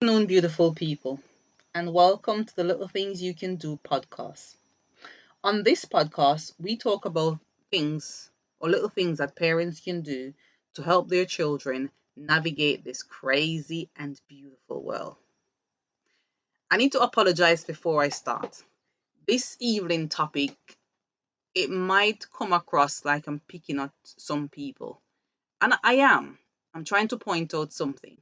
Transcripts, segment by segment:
Afternoon, beautiful people, and welcome to the Little Things You Can Do podcast. On this podcast, we talk about things or little things that parents can do to help their children navigate this crazy and beautiful world. I need to apologize before I start. This evening topic, it might come across like I'm picking at some people, and I am. I'm trying to point out something.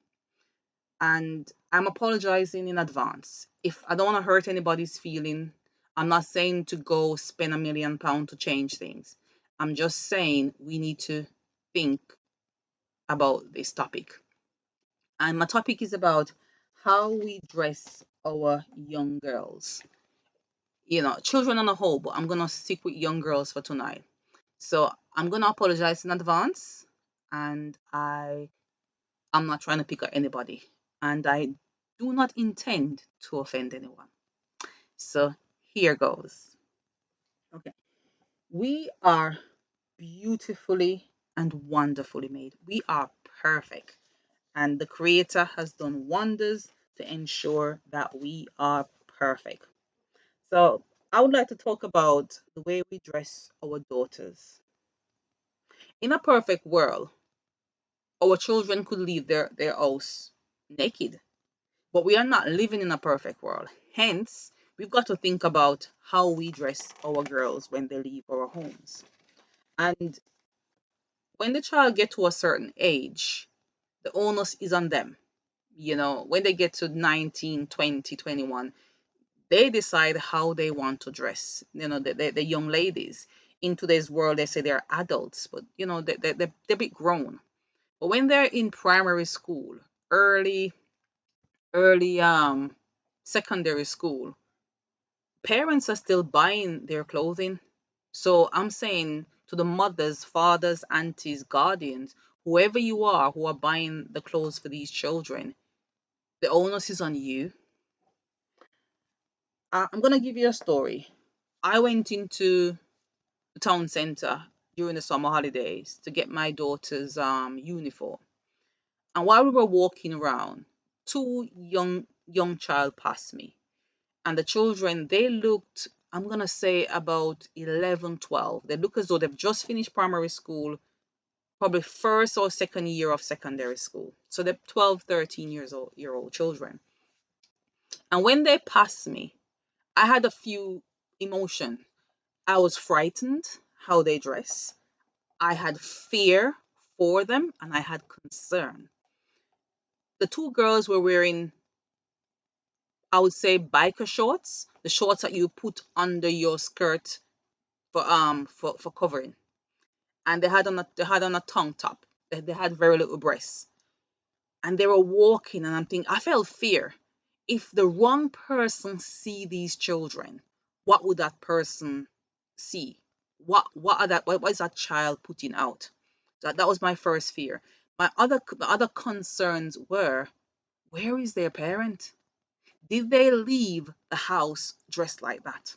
And I'm apologizing in advance. If I don't want to hurt anybody's feeling, I'm not saying to go spend £1 million to change things. I'm just saying we need to think about this topic. And my topic is about how we dress our young girls. Children on a whole, but I'm gonna stick with young girls for tonight. So I'm gonna apologize in advance, and I'm not trying to pick at anybody, and I do not intend to offend anyone. So here goes. Okay. We are beautifully and wonderfully made. We are perfect. And the Creator has done wonders to ensure that we are perfect. So I would like to talk about the way we dress our daughters. In a perfect world, our children could leave their house naked. But we are not living in a perfect world. Hence, we've got to think about how we dress our girls when they leave our homes. And when the child get to a certain age, the onus is on them. When they get to 19, 20, 21, they decide how they want to dress. The young ladies. In today's world, they say they're adults, but, they're a bit grown. But when they're in primary school, early secondary school, parents are still buying their clothing. So I'm saying to the mothers, fathers, aunties, guardians, whoever you are who are buying the clothes for these children, the onus is on you. I'm going to give you a story. I went into the town center during the summer holidays to get my daughter's uniform. And while we were walking around, two young child passed me. And the children, they looked, I'm going to say about 11, 12. They look as though they've just finished primary school, probably first or second year of secondary school. So they're 12, 13 year old children. And when they passed me, I had a few emotions. I was frightened how they dress. I had fear for them, and I had concern. The two girls were wearing, I would say, biker shorts, the shorts that you put under your skirt for covering, and they had on a tongue top. They had very little breasts, and they were walking, and I'm thinking, I felt fear. If the wrong person see these children, what would that person see? What is that child putting out? That was my first fear. My other concerns were, where is their parent? Did they leave the house dressed like that?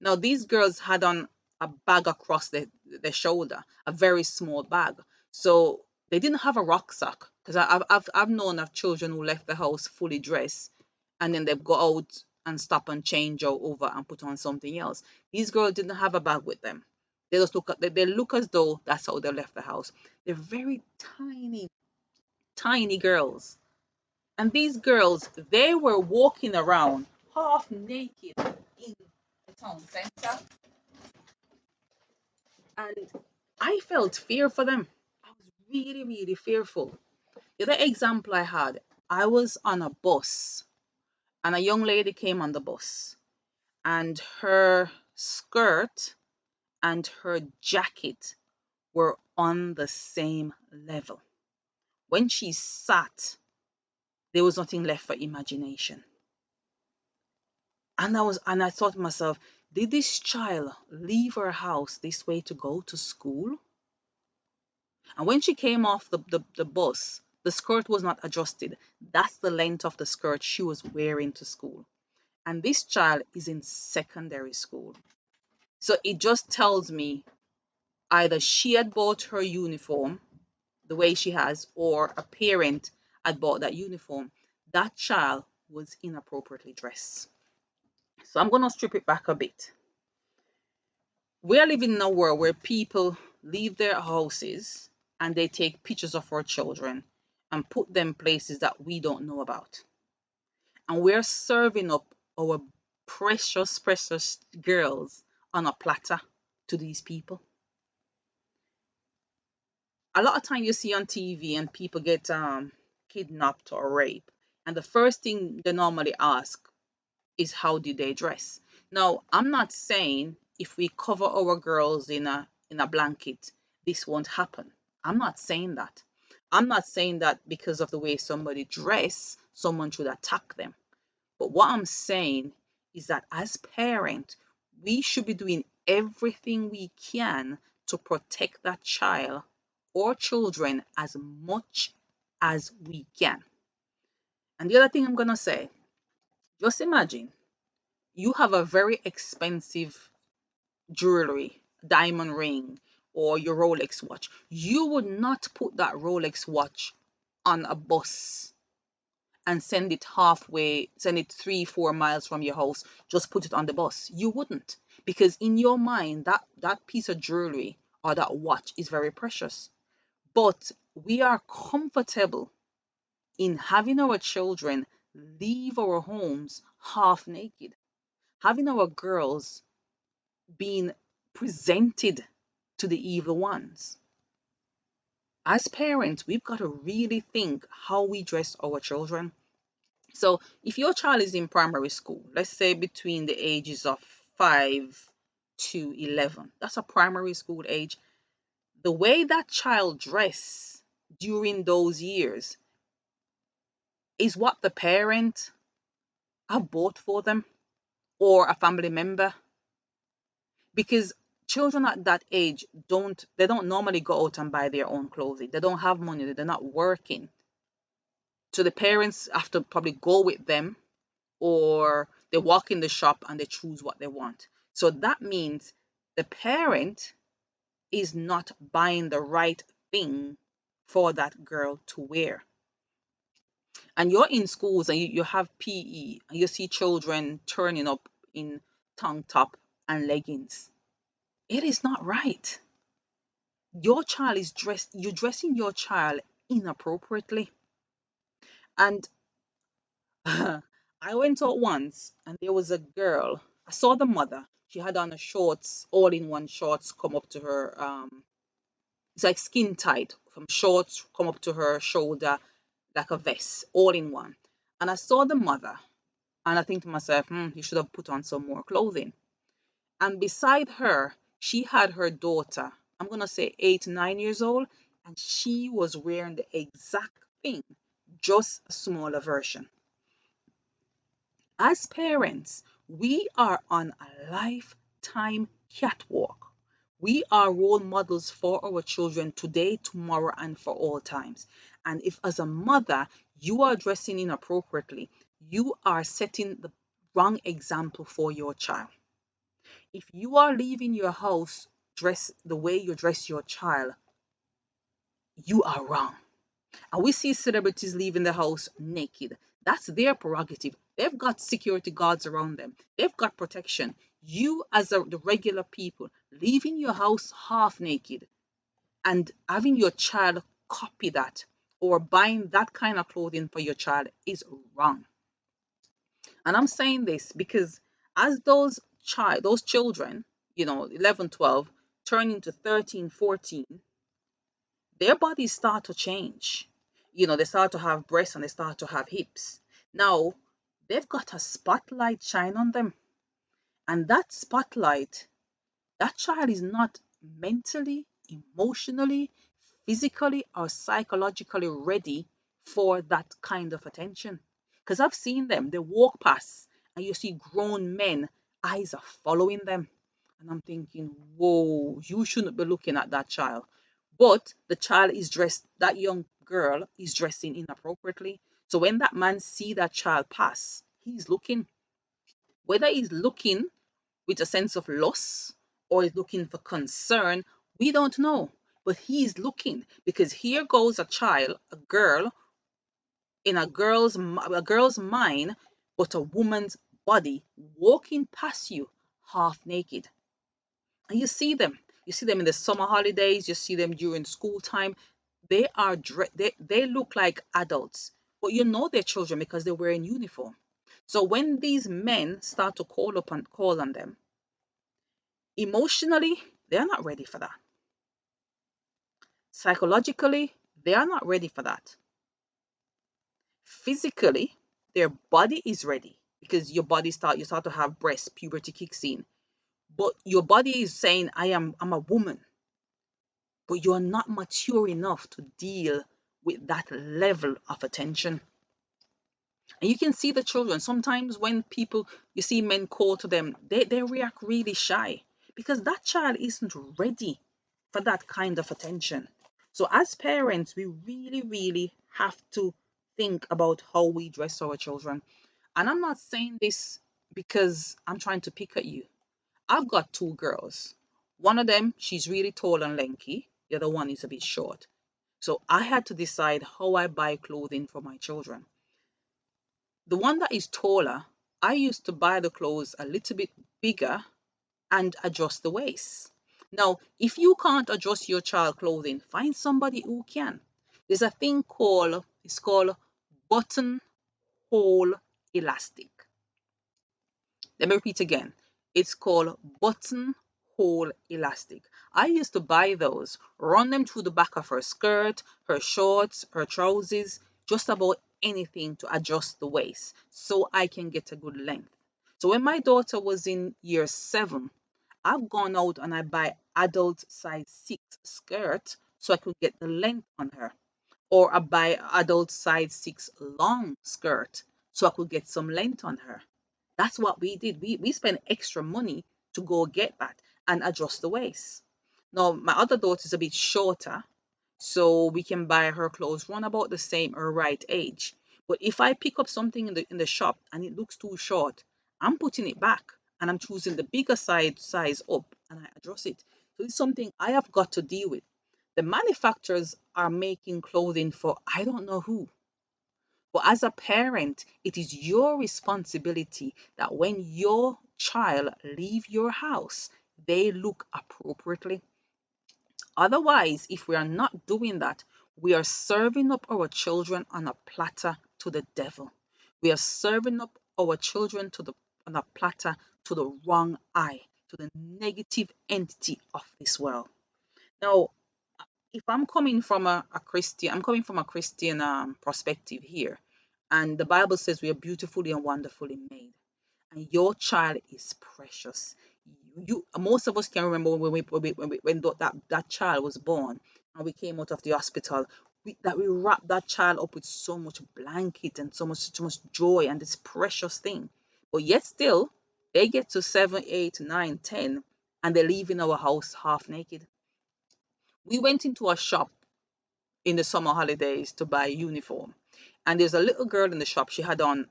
Now, these girls had on a bag across their shoulder, a very small bag. So they didn't have a rucksack, because I've known of children who left the house fully dressed, and then they go out and stop and change over and put on something else. These girls didn't have a bag with them. They look as though that's how they left the house. They're very tiny, tiny girls. And these girls, they were walking around half naked in the town center, and I felt fear for them. I was really, really fearful. The other example I had, I was on a bus, and a young lady came on the bus, and her skirt and her jacket were on the same level. When she sat, there was nothing left for imagination. And I thought to myself, did this child leave her house this way to go to school? And when she came off the bus, the skirt was not adjusted. That's the length of the skirt she was wearing to school. And this child is in secondary school. So it just tells me either she had bought her uniform the way she has, or a parent had bought that uniform. that child was inappropriately dressed. So I'm going to strip it back a bit. We are living in a world where people leave their houses and they take pictures of our children and put them places that we don't know about. And we're serving up our precious, precious girls on a platter to these people. A lot of time you see on TV and people get kidnapped or raped, and the first thing they normally ask is how did they dress. Now, I'm not saying if we cover our girls in a blanket, this won't happen. I'm not saying that. I'm not saying that because of the way somebody dress, someone should attack them. But what I'm saying is that as parents, we should be doing everything we can to protect that child or children as much as we can. And the other thing I'm going to say, just imagine you have a very expensive jewelry, diamond ring, or your Rolex watch. You would not put that Rolex watch on a bus and send it halfway, send it 3, 4 miles from your house, just put it on the bus. You wouldn't. Because in your mind, that piece of jewelry or that watch is very precious. But we are comfortable in having our children leave our homes half naked, having our girls being presented to the evil ones. As parents, we've got to really think how we dress our children. So, if your child is in primary school, let's say between the ages of 5 to 11, that's a primary school age. The way that child dress during those years is what the parent have bought for them or a family member, because children at that age don't normally go out and buy their own clothing. They don't have money, they're not working. So the parents have to probably go with them, or they walk in the shop and they choose what they want. So that means the parent is not buying the right thing for that girl to wear. And you're in schools and you have PE and you see children turning up in tank top and leggings. It is not right. Your child is dressed, you're dressing your child inappropriately. And I went out once and there was a girl. I saw the mother. She had on a shorts, all in one shorts come up to her. It's like skin tight from shorts come up to her shoulder, like a vest, all in one. And I saw the mother and I think to myself, you should have put on some more clothing. And beside her, she had her daughter, I'm going to say 8, 9 years old, and she was wearing the exact thing, just a smaller version. As parents, we are on a lifetime catwalk. We are role models for our children today, tomorrow, and for all times. And if, as a mother, you are dressing inappropriately, you are setting the wrong example for your child. If you are leaving your house dressed the way you dress your child, you are wrong. And we see celebrities leaving the house naked. That's their prerogative. They've got security guards around them. They've got protection. You, as the regular people, leaving your house half naked and having your child copy that or buying that kind of clothing for your child is wrong. And I'm saying this because as those children, 11, 12, turn into 13, 14, their bodies start to change. They start to have breasts and they start to have hips. Now, they've got a spotlight shine on them. And that spotlight, that child is not mentally, emotionally, physically, or psychologically ready for that kind of attention. Because I've seen them, they walk past and you see grown men, eyes are following them. And I'm thinking, whoa, you shouldn't be looking at that child. But the child is dressed, that young girl is dressing inappropriately. So when that man see that child pass, he's looking. Whether he's looking with a sense of loss or is looking for concern, we don't know. But he's looking because here goes a child, a girl, in a girl's mind, but a woman's body walking past you half naked. And you see them. You see them in the summer holidays. You see them during school time. They look like adults, but you know they're children because they're wearing uniform. So when these men start to call on them, emotionally, they're not ready for that. Psychologically, they are not ready for that. Physically, their body is ready because you start to have breast, puberty kicks in. But your body is saying, I'm a woman, but you're not mature enough to deal with that level of attention. And you can see the children. Sometimes when people, you see men call to them, they react really shy because that child isn't ready for that kind of attention. So as parents, we really, really have to think about how we dress our children. And I'm not saying this because I'm trying to pick at you. I've got two girls. One of them, she's really tall and lanky. The other one is a bit short. So I had to decide how I buy clothing for my children. The one that is taller, I used to buy the clothes a little bit bigger and adjust the waist. Now, if you can't adjust your child clothing, find somebody who can. There's a thing called buttonhole elastic. Let me repeat again. It's called buttonhole elastic. I used to buy those, run them through the back of her skirt, her shorts, her trousers, just about anything to adjust the waist so I can get a good length. So when my daughter was in year 7, I've gone out and I buy adult size 6 skirt so I could get the length on her. Or I buy adult size 6 long skirt so I could get some length on her. That's what we did. We spent extra money to go get that and adjust the waist. Now, my other daughter's a bit shorter, so we can buy her clothes run about the same or right age. But if I pick up something in the shop and it looks too short, I'm putting it back and I'm choosing the bigger size up and I adjust it. So it's something I have got to deal with. The manufacturers are making clothing for I don't know who. But as a parent, it is your responsibility that when your child leave your house, they look appropriately. Otherwise, if we are not doing that, we are serving up our children on a platter to the devil. We are serving up our children on a platter to the wrong eye, to the negative entity of this world. Now, if I'm coming from a Christian, I'm coming from a Christian perspective here. And the Bible says we are beautifully and wonderfully made. And your child is precious. Most of us can remember when that child was born and we came out of the hospital. We wrapped that child up with so much blanket and so much joy and this precious thing. But yet still, they get to 7, 8, 9, 10, and they leave in our house half naked. We went into a shop in the summer holidays to buy a uniform. And there's a little girl in the shop. She had on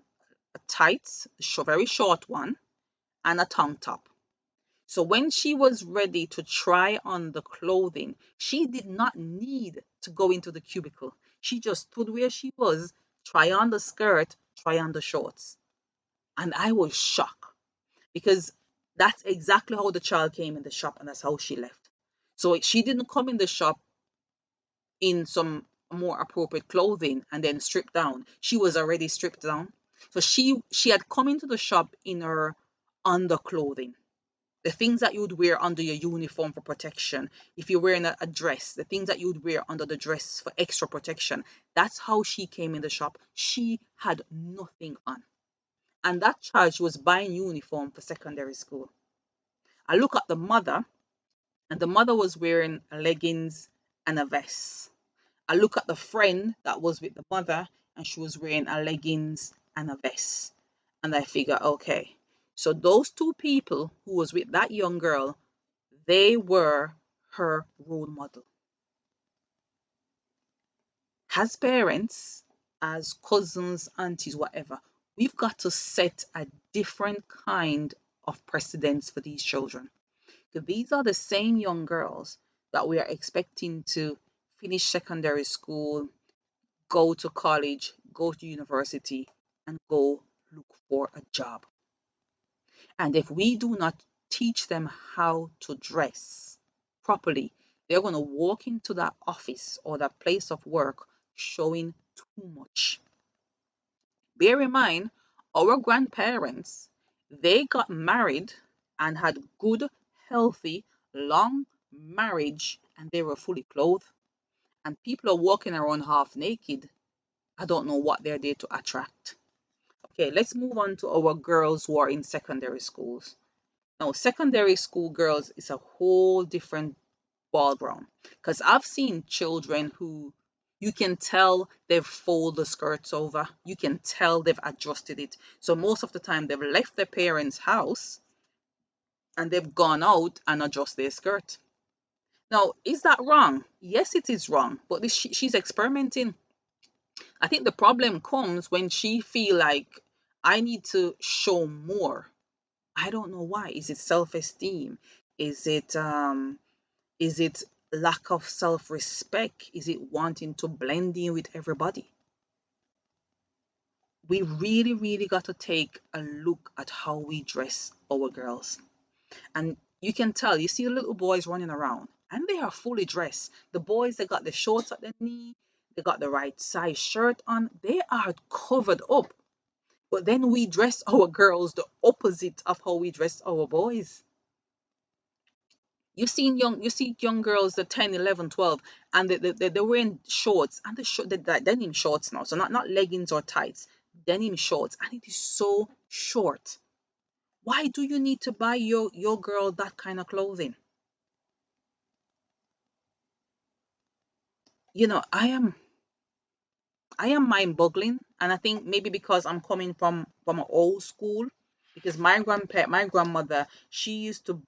a tights, a very short one, and a tank top. So when she was ready to try on the clothing, she did not need to go into the cubicle. She just stood where she was, try on the skirt, try on the shorts. And I was shocked because that's exactly how the child came in the shop and that's how she left. So she didn't come in the shop in some more appropriate clothing and then stripped down. She was already stripped down. So she had come into the shop in her underclothing. The things that you would wear under your uniform for protection. If you're wearing a dress, the things that you would wear under the dress for extra protection. That's how she came in the shop. She had nothing on. And that child, she was buying uniform for secondary school. I look at the mother, and the mother was wearing leggings and a vest. I look at the friend that was with the mother and she was wearing a leggings and a vest. And I figure, okay, so those two people who was with that young girl, they were her role model. As parents, as cousins, aunties, whatever, we've got to set a different kind of precedence for these children. Because these are the same young girls that we are expecting to finish secondary school, go to college, go to university, and go look for a job. And if we do not teach them how to dress properly, they're going to walk into that office or that place of work showing too much. Bear in mind, our grandparents, they got married and had good, healthy, long marriage, and they were fully clothed. And people are walking around half naked. I don't know what they're there to attract. Okay, let's move on to our girls who are in secondary schools. Now, secondary school girls is a whole different ballground because I've seen children who you can tell they've folded the skirts over. You can tell they've adjusted it. So most of the time they've left their parents' house and they've gone out and adjust their skirt. Now, is that wrong? Yes, it is wrong. But she's experimenting. I think the problem comes when she feel like I need to show more. I don't know why. Is it self-esteem? Is it is it lack of self-respect? Is it wanting to blend in with everybody? We really, really got to take a look at how we dress our girls. And you can tell, you see the little boys running around and they are fully dressed. The boys, they got the shorts at the knee, they got the right size shirt on, they are covered up. But then we dress our girls the opposite of how we dress our boys. You see young girls, the 10, 11, 12, and they're wearing shorts, and the denim shorts now, so not leggings or tights, denim shorts, and it is so short. Why do you need to buy your girl that kind of clothing? I am mind-boggling, and I think maybe because I'm coming from an old school, because my grandmother, she used to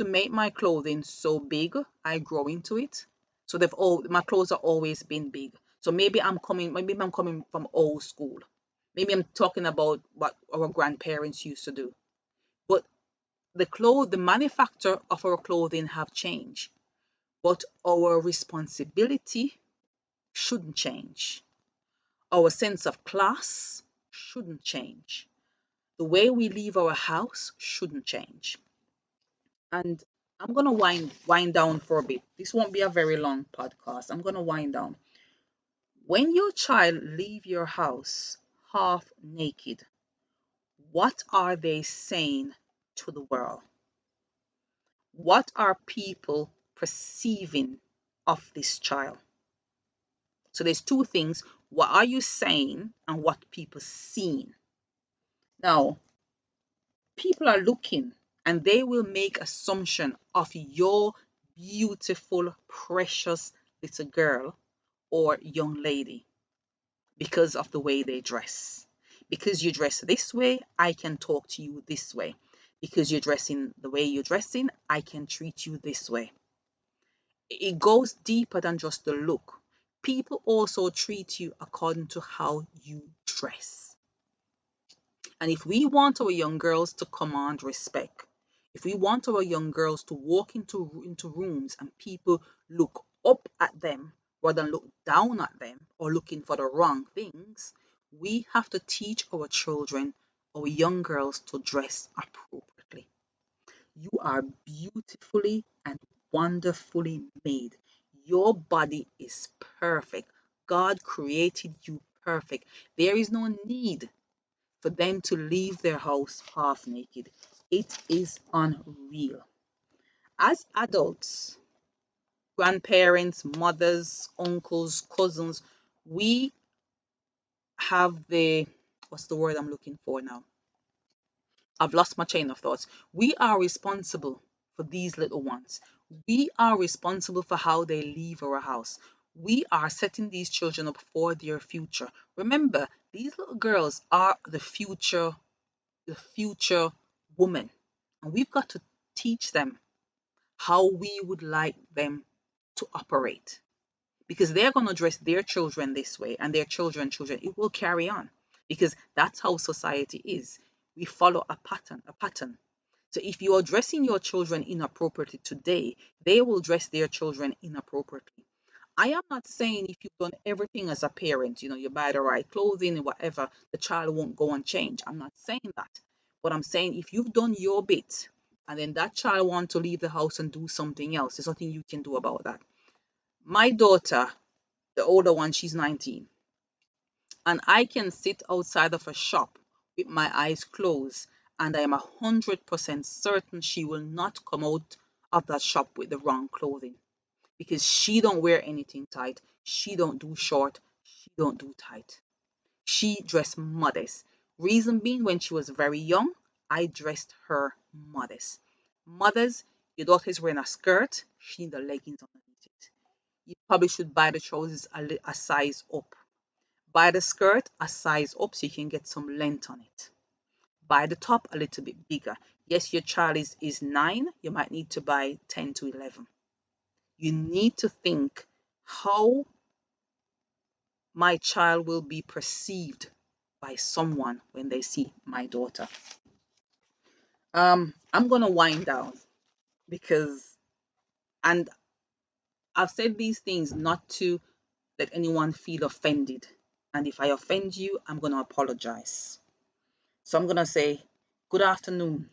make my clothing so big, I grow into it. So my clothes have always been big. So maybe I'm coming from old school. Maybe I'm talking about what our grandparents used to do. But the manufacture of our clothing have changed. But our responsibility shouldn't change. Our sense of class shouldn't change. The way we leave our house shouldn't change. And I'm gonna wind down for a bit. This won't be a very long podcast. I'm gonna wind down. When your child leave your house half naked, what are they saying to the world? What are people perceiving of this child? So there's two things. What are you saying and what people seeing? Now, people are looking and they will make assumption of your beautiful, precious little girl or young lady because of the way they dress. Because you dress this way, I can talk to you this way. Because you're dressing the way you're dressing, I can treat you this way. It goes deeper than just the look. People also treat you according to how you dress. And if we want our young girls to command respect, if we want our young girls to walk into rooms and people look up at them rather than look down at them or looking for the wrong things, we have to teach our children, our young girls, to dress appropriately. You are beautifully and wonderfully made. Your body is perfect. God created you perfect. There is no need for them to leave their house half naked. It is unreal. As adults, grandparents, mothers, uncles, cousins, we have what's the word I'm looking for now? I've lost my chain of thoughts. We are responsible for these little ones. We are responsible for how they leave our house. We are setting these children up for their future. Remember, these little girls are the future woman. And we've got to teach them how we would like them to operate. Because they're going to dress their children this way and their children. It will carry on. Because that's how society is. We follow a pattern. So if you are dressing your children inappropriately today, they will dress their children inappropriately. I am not saying if you've done everything as a parent, you buy the right clothing and whatever, the child won't go and change. I'm not saying that. But I'm saying if you've done your bit and then that child wants to leave the house and do something else, there's nothing you can do about that. My daughter, the older one, she's 19, and I can sit outside of a shop with my eyes closed, and I am 100% certain she will not come out of that shop with the wrong clothing because she don't wear anything tight. She don't do short. She don't do tight. She dressed modest. Reason being, when she was very young, I dressed her modest. Mothers, your daughter is wearing a skirt. She need the leggings underneath it. You probably should buy the trousers a size up. Buy the skirt a size up so you can get some length on it. Buy the top a little bit bigger. Yes, your child is 9. You might need to buy 10 to 11. You need to think how my child will be perceived by someone when they see my daughter. I'm gonna wind down because, and I've said these things not to let anyone feel offended. And if I offend you, I'm gonna apologize. So I'm gonna say good afternoon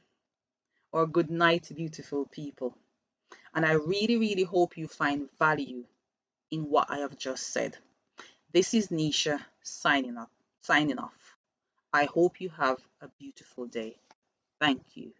or good night, beautiful people. And I really, really hope you find value in what I have just said. This is Nisha signing off. I hope you have a beautiful day. Thank you.